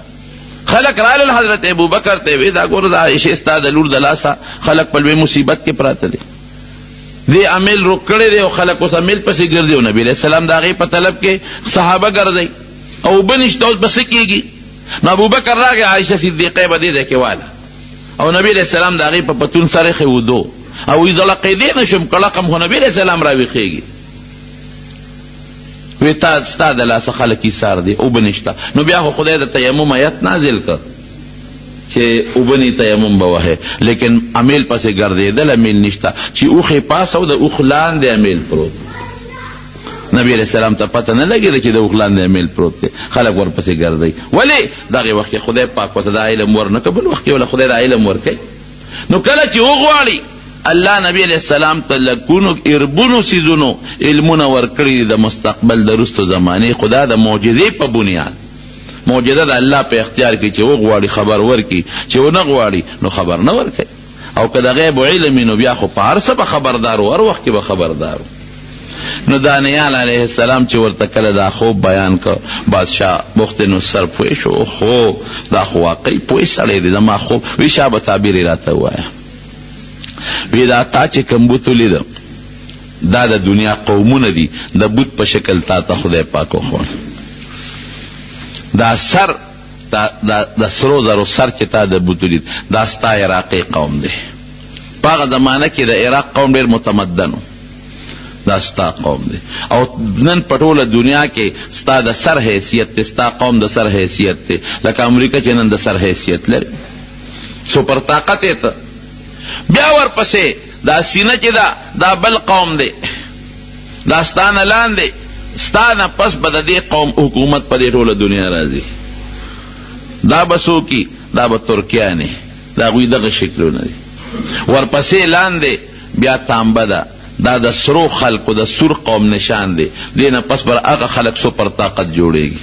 A: خلک رالل حضرت ابوبکر ته وی دا ګوره د عایشې ستا د لور د لاسه خلک په لوی مصیبت کې پراته دي، دی امیل روک کړی دی او خلک اوس امیل پسې ګرځي، او نبی علیہ السلام د هغې په طلب کې صحابه ګرځئ او اوبه نشته، اوس به څه کېږي؟ نو ابوبکر راغی، عایشه صدیقه به دې ځای کې واله، او نبی علیہ السلام د هغې په پتون سر یې ودو، او وی زه لقېدی نه شم کلقم، خو نبی علیہ السلام راویښېږي. وی تا ستا د لاسه خلک ایثار دی، اوبه نشته. نو بیا خو خدای د تیمم آیت نازل کړ چې اوبنی تیمم به وهې، لیکن امیل پسې ګرځېدل، امیل نشته. چې اوښې پاس او د اوښ لاندې امیل پروت، نبی علیہ السلام ته پته نه لګېده چې د اوښ لاندې امیل پروت دی، خلک ورپسې ګرځئ. ولې؟ دغې وخت کې خدای پاک ورته دا علم ورنکړ، بل وخت کې وله خدای دا علم ورکوي. نو کله چې وغواړي الله نبی علیہ السلام ته لکونو اربونو سیزونو علمونه ورکړي د مستقبل د رستو زمانې، خدا د معجزې په بنیاد. معجزه د الله په اختیار کې، چې وغواړي خبر ورکړي، چې ونه غواړي نو خبر نه ورکوي. او که د غیب علم نو بیا خو په هر څه به خبردارو، هر وخت کې به خبردارو. نو دانیال علیه السلام چې ورته کله دا خوب بیان کړ، بادشاه بخت نصر پوه شو، خو دا خو واقعي پوه سړی دی، زما خوب. وی شابه تعبیر یې راته ووایه. وی دا تا چې کوم بوت ولیده دا د دنیا قومونه دي، د بوت په شکل تا ته خدای پاک وښود. دا سر د سرو زرو سر چې تا د بوت ولید دا ستا عراقي قوم دی. په هغه زمانه کې د عراق قوم ډېر متمدن و، دا ستا قوم دی. او نن په ټوله دنیا کې ستا د سر حیثیت دی، ستا قوم د سر حیثیت دی، لکه امریکا چې نن د سر حیثیت لري، سپر طاقت یې ته. بیا ورپسې دا سینه چې دا بل قوم دی، دا ستا نه لاندې، ستا نه پس به د دې قوم حکومت په دې ټوله دنیا راځي. دا به څوکي، دا به ترکیانې، د هغوی دغه شکلونه دي. ورپسې لاندې بیا تانبه ده، دا د سرو خلقو د سور قوم نشان دی. دې نه پس بر هغه خلق سپر طاقت جوړېږي،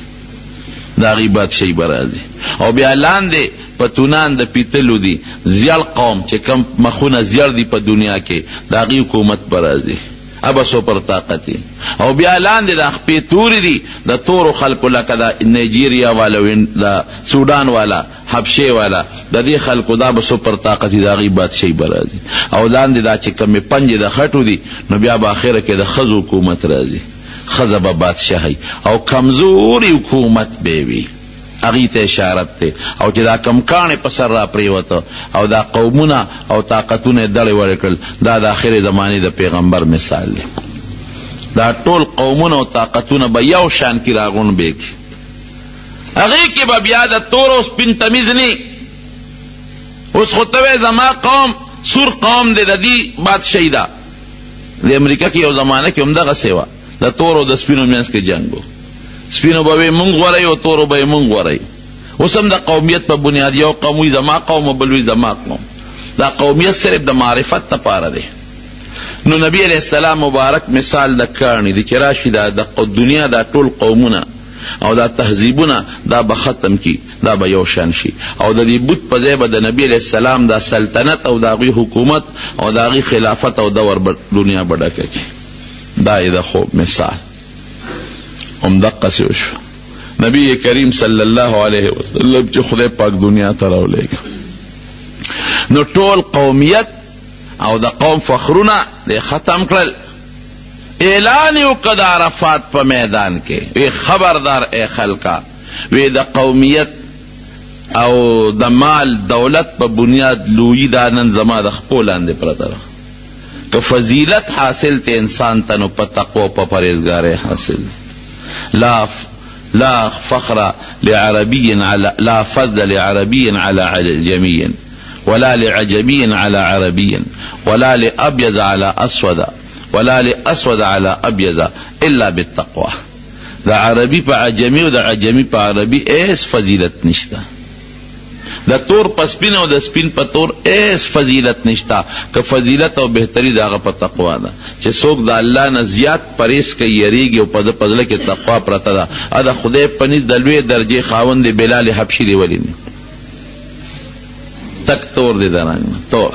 A: د هغوی بادشاهي به راځي. او بیا لاندې پتونان د پیتلو دي، زیړ قوم چې کم مخونه زیړ دي په دنیا کې، د هغوی حکومت به راځي، ابا سپر طاقت. او بیا لاندې د خپې تورې دي، د تورو خلکو لکه د نایجیریا والا، د سودان والا، حبشې والا، د دې خلکو دا به سپر طاقت دي، د هغوی بادشاهي به راځي. او لاندې دا چې کومې پنجې د خټو دي، نو بیا به اخره کې د ښځو حکومت راځي، ښځه به بادشاهي او کمزوري حکومت به وي. هغې ته اشارت دی. او چې دا کم کاڼې په سر را پرېوته او دا قومونه او طاقتونه یې دړې وړې کړل، دا د آخرې زمانې د پیغمبر مثال دی. دا ټول قومونه او طاقتونه به یو شان کې راغونډ کړي، هغې کې به بیا د تور او سپین تمیز نه. اوس خو ته وایې زما قوم سور قوم دی، د دې بادشاهي ده. د امریکا کې یو زمانه کې همدغسې وه، د تور او د سپینو منځ کې جنګ و. سپینو به وی مونږ غوره یو، تورو به یې مونږ غوره. اوس هم د قومیت په بنیاد یو قوم وي زما قوم او بل وي زما قوم. دا قومیت صرف د معرفت دپاره دی. نو نبی علیہ السلام مبارک مثال د کاڼي دی چې راشي د دنیا دا ټول قومونه او دا تهذیبونه دا به ختم کی، دا به یو شان شي. او د دې بت په ځای به د نبی علیہ السلام دا سلطنت او د هغوی حکومت او د هغوی خلافت او دور دنیا به ډکه کړي. دا یې د خوب مثال همدقسې وشو. نبی کریم صلی الله علیه وسلم چې خدای پاک دنیا ته راولېږه، نو ټول قومیت او د قوم فخرونه دی ختم کړل. اعلان یې وکړ د عرفات په میدان کې، وی خبردار ای خلکا، وی د قومیت او د مال دولت په بنیاد لویی دا نن زما د خپو لاندې پرته ده. که فضیلت حاصل ته انسان ته نو په تقوا او په پرهیزګارۍ حاصل. لا فخر لعربي لا فضل لعربي على عجمي ولا لعجمي على عربي ولا لأبيض على أسود ولا لأسود على أبيض إلا بالتقوى. دا عربی په عجمی او دا عجمی په عربی ایس فضیلت نشتا. دا تور په سپین او دا سپین په تور ایس فضیلت نشتا. که فضیلت او بهتری داغه په تقوا ده چې څوک د الله نه زیات پرهیز کوي، یریږي او په پزله کې تقوا پرته ده. دا خدای پنځ د لوی درجه خاوند بلال حبشي دی ولی نه تک تور دی درنګ تور.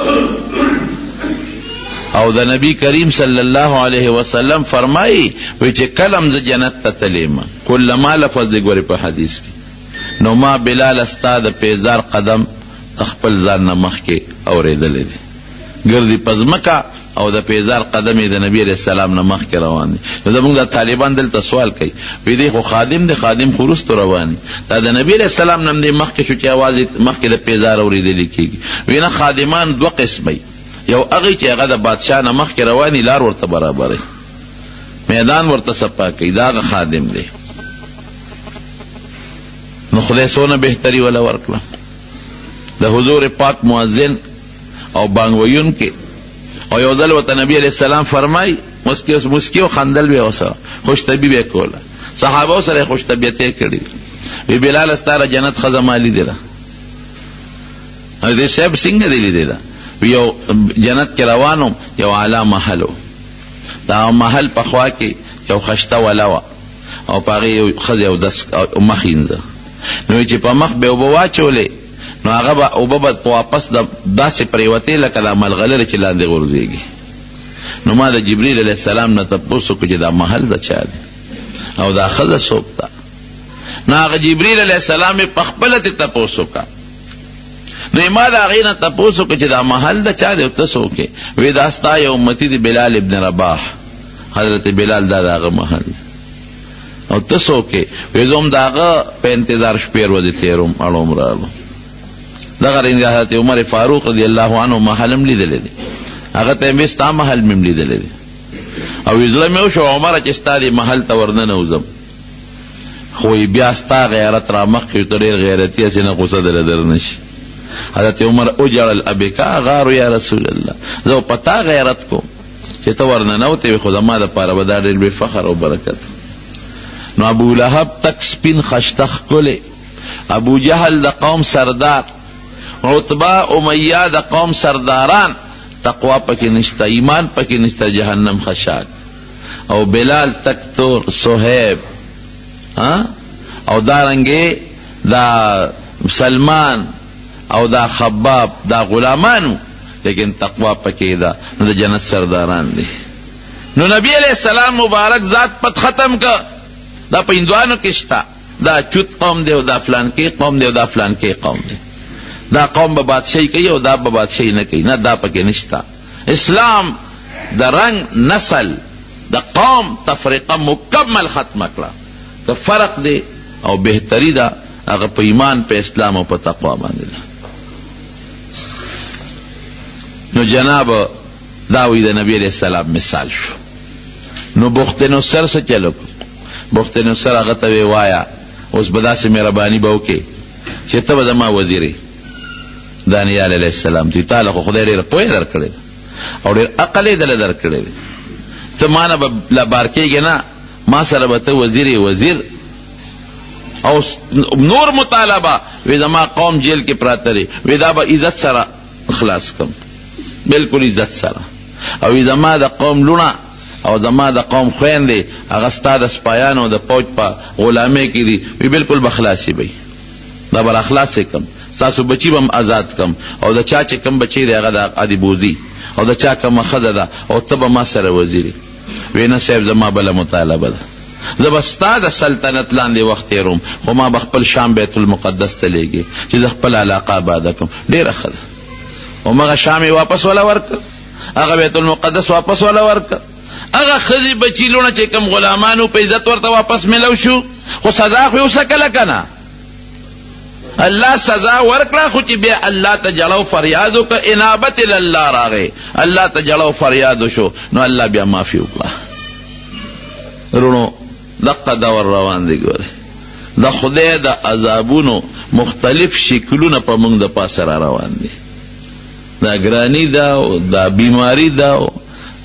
A: او د نبی کریم صلی الله علیه وسلم فرمایي وی چې کلم ز جنت ته تلیم کله ما لفظ دی ګوري په حدیث کې، نو ما بلال استاد پیزار قدم خپل ځان نه مخ کې اورېدلې دي ګرځي پزمکا او د پیزار قدم د نبی علیہ السلام نه مخ کې روان دي. نو زموږ د طالبان دلته سوال کوي، وی دی خو خادم دی، خادم خو وروسته روان دي، دا د نبی علیہ السلام نه دی مخ کې شو چې आवाज مخ کې د پیزار اورېدلې کېږي. وی نه، خادمان دوه قسمه، یو هغه چې هغه د بادشاہ نه مخ کې رواني لار ورته برابرې میدان ورته صفا کوي، دا خادم دی. نو خدای سونه بهتري ولا ورکړه. د حضور پاک مؤذن او بانګ ویونکي او یو ځل ورته نبی علیہ السلام فرمای مسکی او خندل به اوسه خوش طبیعت به کوله، صحابه سره خوش طبیعت کړي. وی بلال استاره جنت خزمالی دی را دې سب څنګه دی لیدل. یو جنت کې روانو یو اعلی محلو، دا محل په خوا کې یو خشته ولاوه او پاره یو خزه او دس مخینځه. نو چې په مخ به وبواچولې نو هغه به او به واپس د داسې پریوتې لکه د ملغلره چې لاندې غورځېږي. نو ما د جبرئیل علیه السلام نه تپوس وکړ چې دا محل د چا دی او دا خزه څوک ده. نو هغه جبرئیل علیه السلام په خپله تې تپوس وکړه. نو ما د هغې نه تپوس وکړه چې دا محل د چا دی او ته څوک یې؟ وی دا ستا یو امتي دی بلال ابن رباح، حضرت بلال دا د هغه محل دی او ته څوک یې؟ وی زه هم د هغه په انتظار شپې ورځې تېروم اړوم رالم. دغه رنګ حضرت عمر فاروق رضی الله عنه محل هم لیدلی دی، هغه ته مې ستا محل مې هم لیدلی دی. او زړه مې وشو عمره چې ستا دې محل ته ورننوځم، خو بیا ستا غیرت را مخکې ته ډېر غیرتي هسې نه غوسه دله در نه شي. حضرت عمر اجړل ابکا غارو یا رسول الله، زه په تا غیرت کوم چې ته ورننوتې وې، خو زما دپاره به دا ډېر بې فخر او برکت. نو ابو لهب تک سپین خشته ښکلی، ابو جهل د قوم سردار، عتبه امیه د قوم سرداران، تقوا پکې نشته، ایمان پکې نشته، جهنم خشاک. او بلال تک تور، صہیب او دارنګې دا سلمان او دا خباب، دا غلامانو، لیکن تقوا پکې دا نو د جنت سرداران دي. نو نبی علیہ السلام مبارک ذات پت ختم کا دا په هندوانو کې شته، دا چوت قوم دی او دا فلان کې قوم دی او دا فلان کې قوم دی، دا قوم به بادشاہی کوي او دا به بادشاہی نه کوي، نه دا پکې نشته. اسلام د رنگ نسل د قوم تفریقه مکمل ختم کړه. که فرق دی او بهتری ده هغه په ایمان په اسلام او په تقوا باندې ده. نو جناب داوی د نبی علیہ السلام مثال شو. نو بخت نصر څه چلو؟ بخت نصر هغه ته وی وایا اوس به داسې مهرباني به وکړې چې ته به زما وزیرې. دانیال علیہ السلام ته تعالی خو خدای ډېره پوهه درکړې او ډېر عقل یې دله درکړی دی، ته ما نه به لبار کېږې نه، ما سره به ته وزیر وزیر او نور مطالبه. وی زما قوم جیل کې پراته دی، وی دا به عزت سره خلاص کم، بالکل عزت سره. او وی زما د قوم لونه او زما د قوم خویندې هغه ستا د سپایانو د فوج په غلامۍ کې دي، وی بالکل به خلاصې بی، دا به راخلاصې کم، ستاسو بچي به هم آزاد کم، او د چا چې کم بچی دی هغه د عادي بوزي، او د چا کمه ښځه ده او ته به ما سره وزیري. وی نه صاحب زما بله مطالبه ده، زه به ستا د سلطنت لاندې وخت تېروم، خو ما به خپل شام بیت المقدس ته لیږي چې زه خپل علاقه آباده کړم. ډېره ښه ده. او مغه شام یې واپس وله ورکړ هغه بیت المقدس واپس ولا ورک. هغه خزي بچی لونه چې کوم غلامانو په عزت ورته واپس ملو شو، خو سزا خو وسکله کنه. الله سزا ورکړه، خو چې بیا الله ته جړو فریاد وکړه، انابت الله راغی، الله ته جړو فریاد شو، نو الله بیا معافي وکړه. رونو دقه دور روان دی. ګوره د خدای د عذابونو مختلف شکلونه په موږ د پاسه را روان دي. دا ګرانی دا او دا بیماری دا او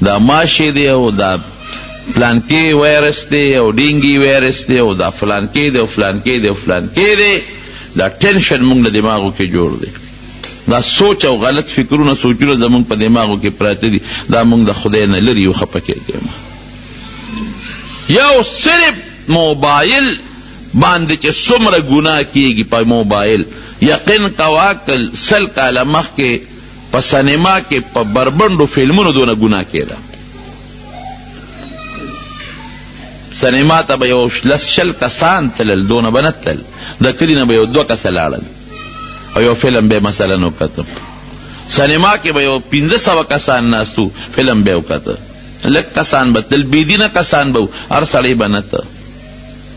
A: دا ماشي دی او دا فلانکی وایرس دی او ډینګي وایرس دی او دا فلانکی دی او فلانکی دی او فلانکی دی. دا ټینشن موږ له دماغو کې جوړ دی. دا سوچ او غلط فکرونه سوچونه زموږ په دماغو کې پراته دي. دا موږ د خدای نه لري یو خفه کېږي. یو صرف موبایل باندې چې څومره ګناه کېږي په موبایل، یقین کوا که 100 کاله مخکې په سینما کې په بربنډو فلمونو دونه ګناه کېده. سینما ته به یو 100 کسان تلل، دونه به نه تلل. د کلي نه به یو 2 کسه لاړل او یو فلم به مثلا وکتل. سینما کې به یو 1500 کسان ناستو، فلم به وکتل. لږ کسان به تل، بېدینه کسان به هر سړی به نه ته.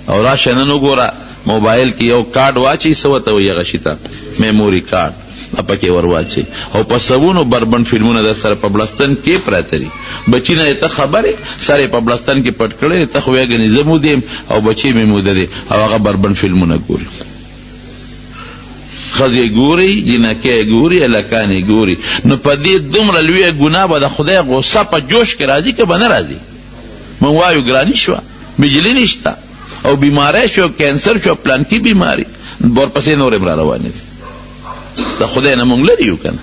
A: او راشه نن وګوره موبایل کې یو کارډ واچي، څه ورته وایي هغه شي ته میموري کارډ، پکې ور واچي او په سبونو بربند فلمونه در سره په بلستان کې پراته دي. بچی نه ته خبرې سره په بلستان کې پټ کړی، ته خو یې ګنې زه مودیم او بچی مې موده دی او هغه بربند فلمونه ګوري. ښځې ګوري، جنکۍ ګوري، هلکانې ګوري. نو په دې دومره لویه ګناه به د خدای غصه په جوش کې راځي که به نه راځي؟ موږ وایو ګراني شوه، بجلي نشته او بیماری شو، کینسر شو، پلانکی بیماری، ورپسې نورې را روانې دي. د خدای نه مونږ لري یو که نه.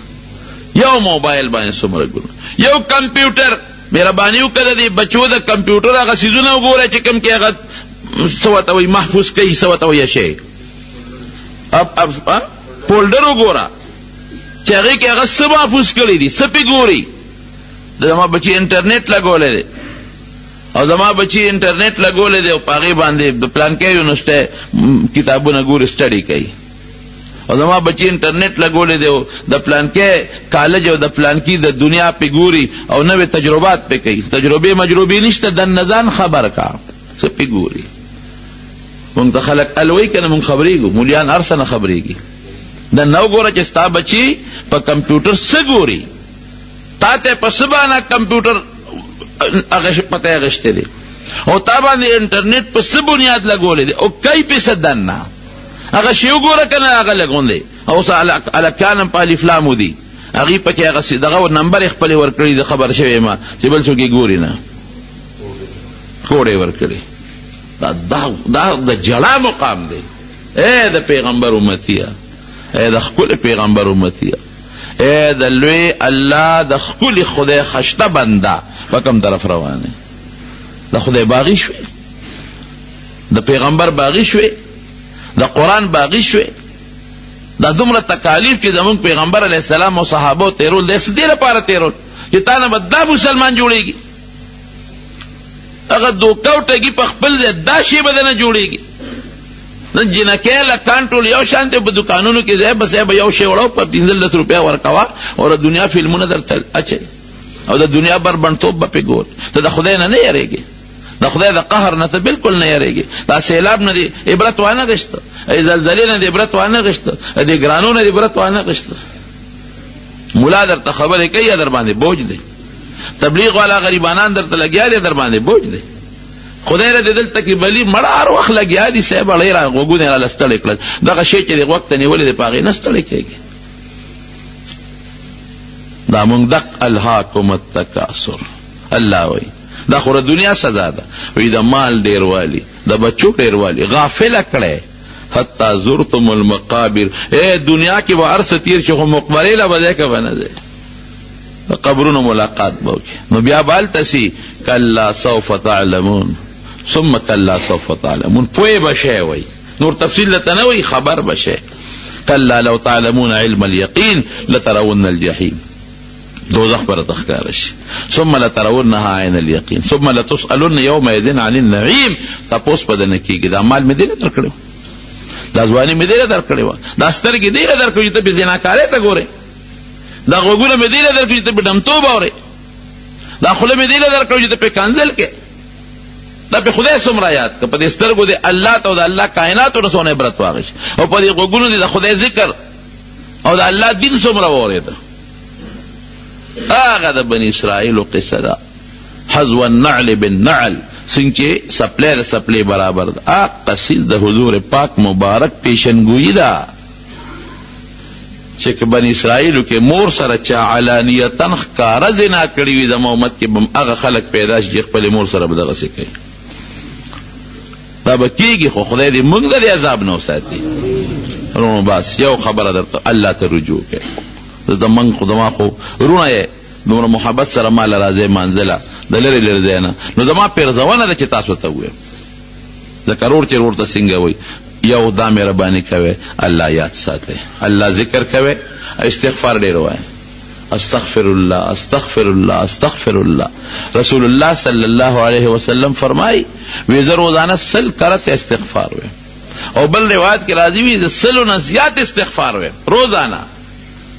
A: یو موبایل باندې څومره ګناه. یو کمپیوټر، مهرباني وکړه د بچو د کمپیوټر هغه څیزونه وګوره چې کوم کې هغه څه ورته وایي محفوظ کوي، څه ورته وایي شی فولډر وګوره چې هغې کې هغه څه محفوظ کړي دي، څه پې ګوري. زما بچي انټرنیټ لګولی دی او زما بچی انټرنیټ لګولې دی او په هغې باندې د پلانکۍ یونیورسټۍ کتابونه ګوري، سټډي کوي. او زما بچی انټرنیټ لګولې دی او د پلانکۍ کالج او د پلانکي د دنیا پې ګوري او نوې تجربات پې کوي. تجربې مجربې نشته، دننه ځان خبر کا، څه پې ګوري. مونږ ته خلک الوی که نه مونږ خبرېږو، مولیان هر څه نه خبرېږي. دننه وګوره چې ستا بچي په کمپیوټر څه ګوري، تا ته په څه باندې کمپیوټر پته اغشته دی او تا باندې انټرنیټ په څه بنیاد لګولې دی او کای په څه دننه هغه شی وګوره که نه هغه لګولی. او اوس هلکان هم په الف لام دي، هغې پکې هغه دغه نمبر یې خپلې ورکړي، د خبر شوی یم چې بل څوک یې ګوري نه، کوډ یې ورکړي. دا د جړا مقام دی. ای د پیغمبر امتیه، ای د ښکلي پیغمبر امتیه، ای د لوی الله د ښکلي خدای خشته بنده په کوم طرف روانه. د خدای باغی شوی، د پیغمبر باغی شوی، د قرآن باغی شوی. دا دومره تکالیف چې زمونږ پیغمبر علیه السلام او صحابو تیرول دی، څه دې لپاره تیرول چې تا نه به دا مسلمان جوړېږي. هغه دوکه او ټګي په خپل ځای دا شی به نه جوړېږي. نن جنکۍ لکان ټول یو شان دی په دوکانونو کې ځای بس به یو شی وړو په 15 روپیا ورکوه او د دنیا فلمونه درته اچوي او د دنیا بربنډتوب به پې ګور. ته د خدای نه نه یېرېږې، د خدای د قهر نه ته بالکل نه یېرېږې. دا سیلاب نه دې عبرت وانه غشته، زلزلې نه دې عبرت وانه غشته، دې ګرانو نه دې عبرت وانه غشته. ملا درته خبرې کوي یا در باندې بوج دی، تبلیغ والا غریبانان درته لګیا دی، در باندې بوج دی. خدای را دې دلته کې بلي مړه هر وخت لګیا دي، صاحب اړې را غوږونه یې راله ستړی کړل. دغه شی چې دې وخت ته نیولې دی په هغې نه ستړی کېږي. دا مونږ دق الهاکم التکاثر، الله وایي دا خو د دنیا سزا ده. وایي د مال ډېروالی، د بچو ډېروالی غافله کړی حتی زرتم المقابر. ای دنیا کې به هر څه تیر شي خو مقبرې له به ځای که به نه ځای، د قبرونو ملاقات به وکړي. نو بیا به هلته سي کلا سوف تعلمون ثم کلا سوف تعلمون، پوی به شی وایي، نور تفصیل لته نه وایي، خبر به شی. کلا لو تعلمون علم اليقین لترون الجحیم، دوزخ پر تخکار شي. ثم لترونها عین الیقین ثم لتسألن یومئذ عن النعیم. تپوس به درنه کېږي دا مال مې دې نه درکړی و، دا ځواني مې دې نه درکړې وه، دا سترګې دې نه درکړې چې ته بې زناکارۍ ته ګورې، دا غوږونه مې دې نه درکړي چې ته په ډمتوب اورې، دا خوله مې دی له درکړو چې ته پې کنځل کې دا پې خدای څومره یاد کړه په دې سترګو د الله ته او د الله کائناتو نه څونه عبرت واخیست او په دې غوږونو دې د خدای ذکر او د الله دین څومره واورېده هغه د بني اسرائیلو قصه ده حذو النعل بالنعل څنګه چې سپلی د سپلی برابر ده هغه قصیز د حضور پاک مبارک پیشنګویي ده چې بني اسرائیلو کې مور سره چا علانیتن ښکاره زنا کړې وي زما امت کې به هغه خلک پیدا شي چې خپلې مور سره به دغسې کوي دا به کېږي خو خدای دې موږ د دې عذاب نه وساتي رونو بس یو خبره درته الله ته رجوع کوي زمونږ خو زما خو رونه یې دومره محبت سره ما له راځئ منزله د لرې لرې ځای نه نو زما پیرزونه ده چې تاسو ته ووایم ځکه رور چې رور ته څنګه وایي یو دا مهرباني کوي الله یاد ساتي الله ذکر کوي استغفار ډېر وایي استغفر الله استغفر الله استغفر الله رسول الله صلی الله علیه وسلم فرمایي وی زه روزانه 100 کرت استغفار ویم او بل روایت کې راځي وي 100 نه زیات استغفار ویم روزانه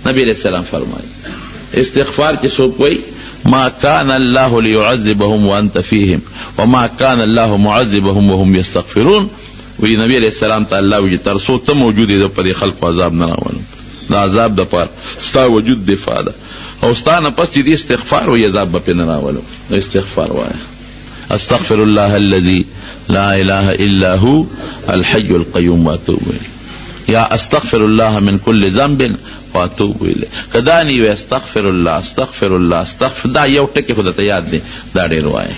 A: نبی علیہ السلام فرمایي استغفار چې څوک وایي ما كان الله ليعذبهم وانت فيهم وما كان الله معذبهم وهم يستغفرون وی نبی علیہ السلام ته الله وی تر څو ته موجود یې په دې خلکو عذاب نه راولم دا عذاب د پاره ستا وجود دفاع ده او ستا نه پس چې استغفار وی عذاب به نه راولم استغفار وایه استغفر الله الذي لا اله الا هو الحي القيوم واتوب اليه یا استغفر الله من كل ذنب واتوب اليه کدانی وی استغفر الله استغفر الله استغفر دا یو ټکی خو ته یاد دی دا ډیر وایه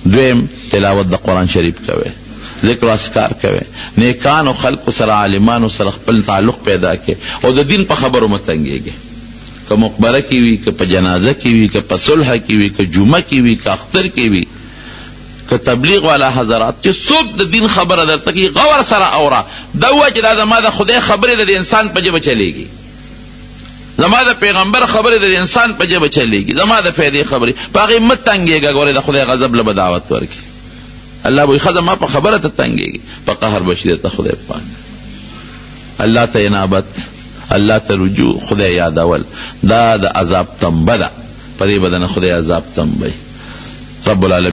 A: دویم تلاوت د قرآن شریف کوي ذکر و اذکار کوي نیکانو خلقو سره عالمانو سره خپل تعلق پیدا کړي او د دین په خبرو متنګېږي که مقبره کې وي که په جنازه کې وي که په صلح کې وي که جمعه کې وي که اختر کې وي که تبلیغ والا حضرات چې څوک د دین خبره درته کوي غور سره اوره دا ووایه چې دا زما د خدای خبرې د انسان په ژبه چلیږي زما د پیغمبر خبرې د انسان په ژبه چلیږي زما د فایدې خبرې په هغې مه تنګېږه ګورې د خدای غضب له به دعوت ورکړي الله به ښه زما په خبره ته تنګېږي په قهر به شي درته خدای پاک الله ته انابت الله ته رجوع خدای یادول دا د عذاب تنبه ده په دې به د نه خدای عذاب تنبوي رب العالمین